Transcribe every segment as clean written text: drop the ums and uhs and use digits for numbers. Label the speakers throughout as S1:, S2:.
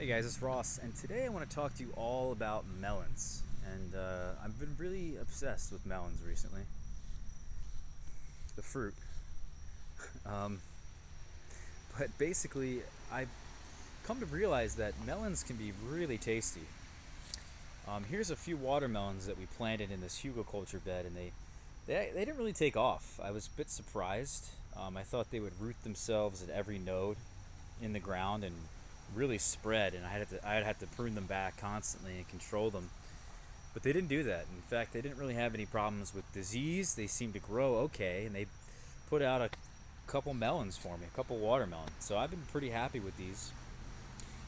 S1: Hey guys, it's Ross, and today I want to talk to you all about melons. And I've been really obsessed with melons recently. The fruit. Um, but basically, I've come to realize that melons can be really tasty. Here's a few watermelons that we planted in this hugelkultur bed, and they didn't really take off. I was a bit surprised. I thought they would root themselves at every node in the ground and really spread, and I'd have to prune them back constantly and control them. But they didn't do that. In fact, they didn't really have any problems with disease. They seemed to grow okay, and they put out a couple melons for me, a couple watermelons. So I've been pretty happy with these.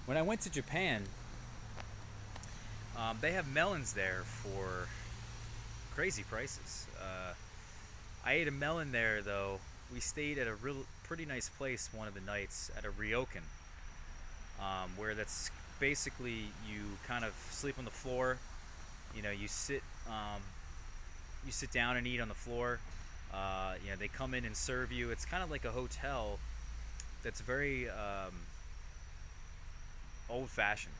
S1: When I went to Japan, they have melons there for crazy prices. I ate a melon there though. We stayed at a real pretty nice place one of the nights at a ryokan, where that's basically you kind of sleep on the floor. You know, you sit down and eat on the floor. They come in and serve you. It's kind of like a hotel that's very old-fashioned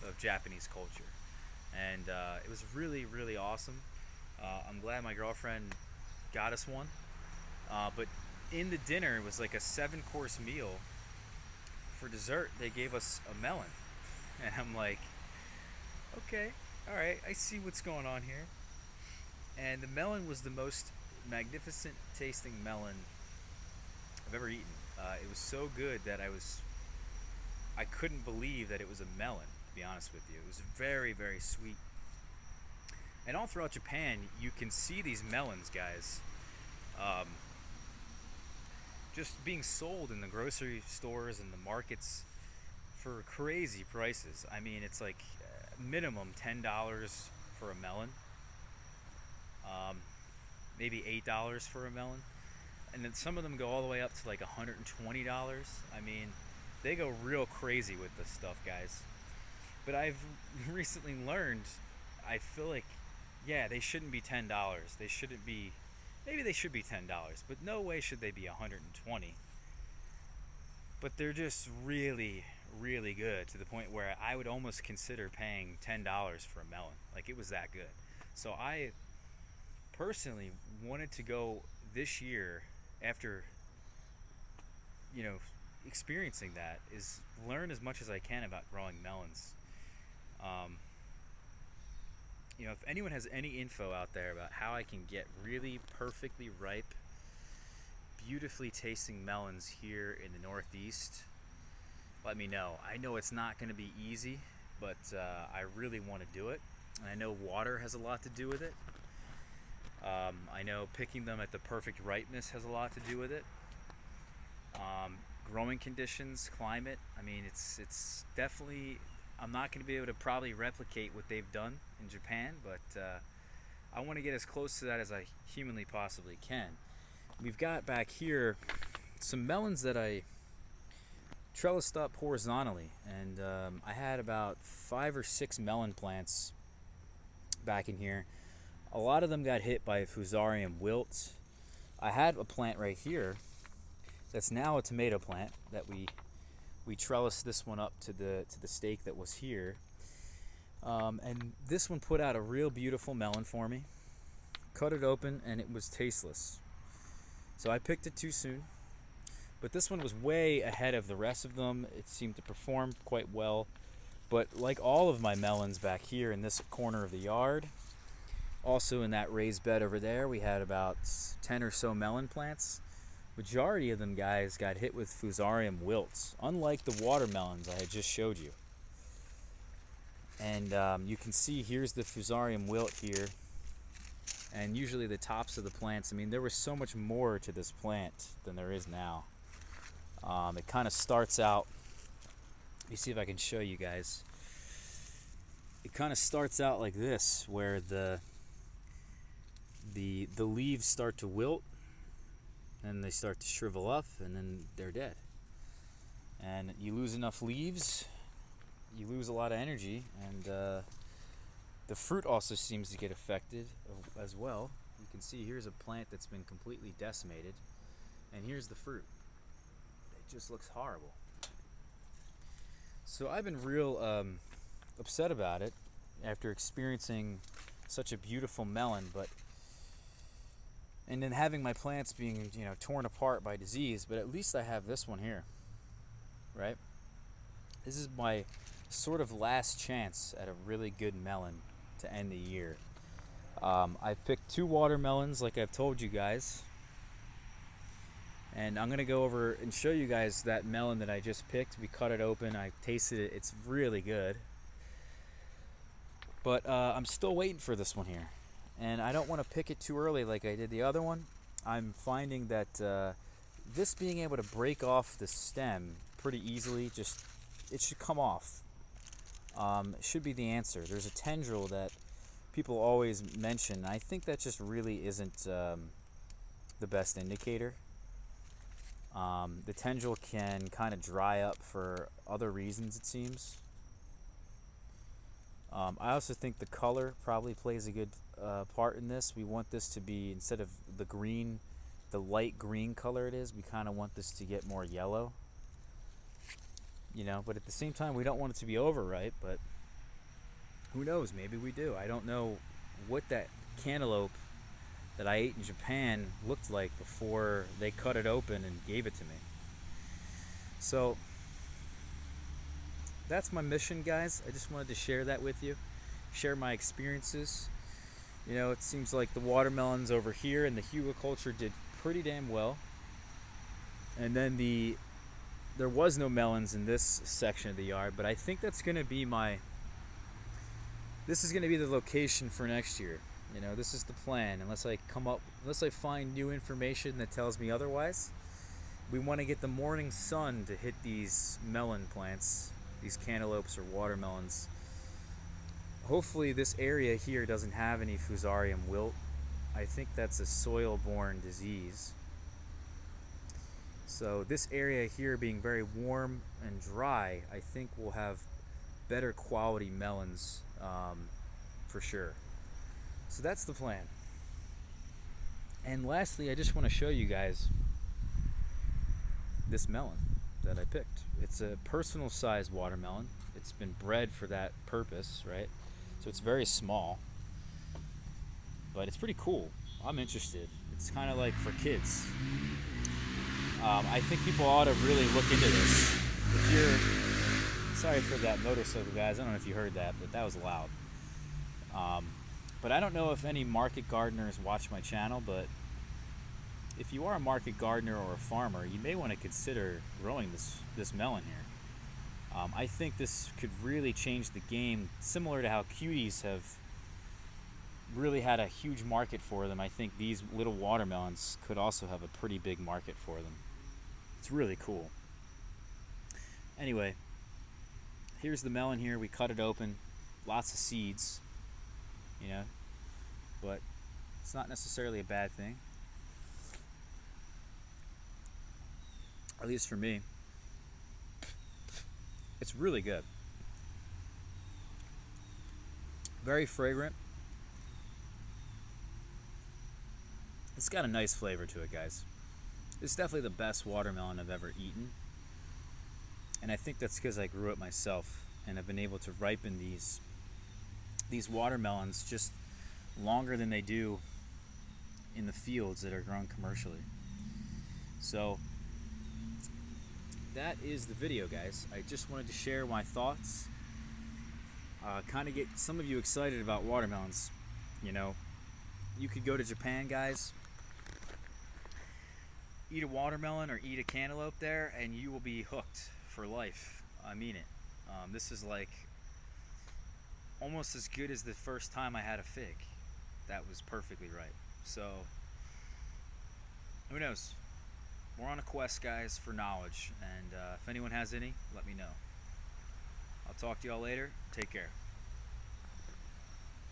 S1: of Japanese culture, and it was really, really awesome. I'm glad my girlfriend got us one. But in the dinner, it was like a seven-course meal. For dessert, they gave us a melon, and I'm like, okay, all right, I see what's going on here. And the melon was the most magnificent tasting melon I've ever eaten. It was so good that I couldn't believe that it was a melon. To be honest with you, it was very, very sweet. And all throughout Japan, you can see these melons, guys, um, just being sold in the grocery stores and the markets for crazy prices. I mean, it's like minimum $10 for a melon, um, maybe $8 for a melon, and then some of them go all the way up to like $120. I mean, they go real crazy with this stuff, guys. But I've recently learned, I feel like, yeah, they shouldn't be $10. They shouldn't be. Maybe they should be $10, but no way should they be 120. But they're just really, really good to the point where I would almost consider paying $10 for a melon. Like, it was that good. So I personally wanted to go this year after, you know, experiencing that, is learn as much as I can about growing melons. Um, if anyone has any info out there about how I can get really perfectly ripe, beautifully tasting melons here in the Northeast, let me know. I know it's not going to be easy, but I really want to do it. And I know water has a lot to do with it. I know picking them at the perfect ripeness has a lot to do with it. Growing conditions, climate. I mean, it's definitely. I'm not going to be able to probably replicate what they've done in Japan, but I want to get as close to that as I humanly possibly can. We've got back here some melons that I trellised up horizontally, and I had about 5 or 6 melon plants back in here. A lot of them got hit by Fusarium wilt. I had a plant right here that's now a tomato plant that we trellised this one up to the stake that was here, and this one put out a real beautiful melon for me. Cut it open and it was tasteless, so I picked it too soon. But this one was way ahead of the rest of them. It seemed to perform quite well. But like all of my melons back here in this corner of the yard, also in that raised bed over there, we had about 10 or so melon plants. Majority of them, guys, got hit with Fusarium wilts, unlike the watermelons I had just showed you. And you can see here's the Fusarium wilt here, and usually the tops of the plants. I mean, there was so much more to this plant than there is now. It kind of starts out. Let me see if I can show you guys. It kind of starts out like this, where the leaves start to wilt, and they start to shrivel up, and then they're dead. And you lose enough leaves, you lose a lot of energy, and the fruit also seems to get affected as well. You can see here's a plant that's been completely decimated, and here's the fruit. It just looks horrible. So I've been real upset about it after experiencing such a beautiful melon, but and then having my plants being, torn apart by disease. But at least I have this one here, right? This is my sort of last chance at a really good melon to end the year. I've picked 2 watermelons, like I've told you guys, and I'm gonna go over and show you guys that melon that I just picked. We cut it open, I tasted it, it's really good. But I'm still waiting for this one here, and I don't want to pick it too early like I did the other one. I'm finding that this being able to break off the stem pretty easily, it should come off. It should be the answer. There's a tendril that people always mention. I think that just really isn't the best indicator. The tendril can kind of dry up for other reasons, it seems. I also think the color probably plays a good part in this. We want this to be, instead of the green, the light green color it is, we kind of want this to get more yellow. But at the same time, we don't want it to be overripe, but who knows, maybe we do. I don't know what that cantaloupe that I ate in Japan looked like before they cut it open and gave it to me. So that's my mission, guys. I just wanted to share that with you, share my experiences. It seems like the watermelons over here and the hugelkultur did pretty damn well. And then there was no melons in this section of the yard, but I think that's going to be this is going to be the location for next year. This is the plan, unless I find new information that tells me otherwise. We want to get the morning sun to hit these melon plants, these cantaloupes or watermelons. Hopefully this area here doesn't have any Fusarium wilt. I think that's a soil-borne disease. So this area here being very warm and dry, I think we'll have better quality melons for sure. So that's the plan. And lastly, I just want to show you guys this melon that I picked. It's a personal size watermelon. It's been bred for that purpose, right? So it's very small, but it's pretty cool. I'm interested. It's kind of like for kids. I think people ought to really look into this. If you're, sorry for that motorcycle, guys. I don't know if you heard that, but that was loud. But I don't know if any market gardeners watch my channel, but if you are a market gardener or a farmer, you may want to consider growing this melon here. I think this could really change the game, similar to how cuties have really had a huge market for them. I think these little watermelons could also have a pretty big market for them. It's really cool. Anyway, here's the melon here. We cut it open, lots of seeds, but it's not necessarily a bad thing, at least for me. It's really good. Very fragrant. It's got a nice flavor to it, guys. It's definitely the best watermelon I've ever eaten. And I think that's because I grew it myself and have been able to ripen these watermelons just longer than they do in the fields that are grown commercially. So that is the video, guys. I just wanted to share my thoughts, kind of get some of you excited about watermelons. You could go to Japan, guys, eat a watermelon or eat a cantaloupe there, and you will be hooked for life. I mean it. This is like almost as good as the first time I had a fig. That was perfectly right. So who knows? We're on a quest, guys, for knowledge, and if anyone has any, let me know. I'll talk to y'all later. Take care.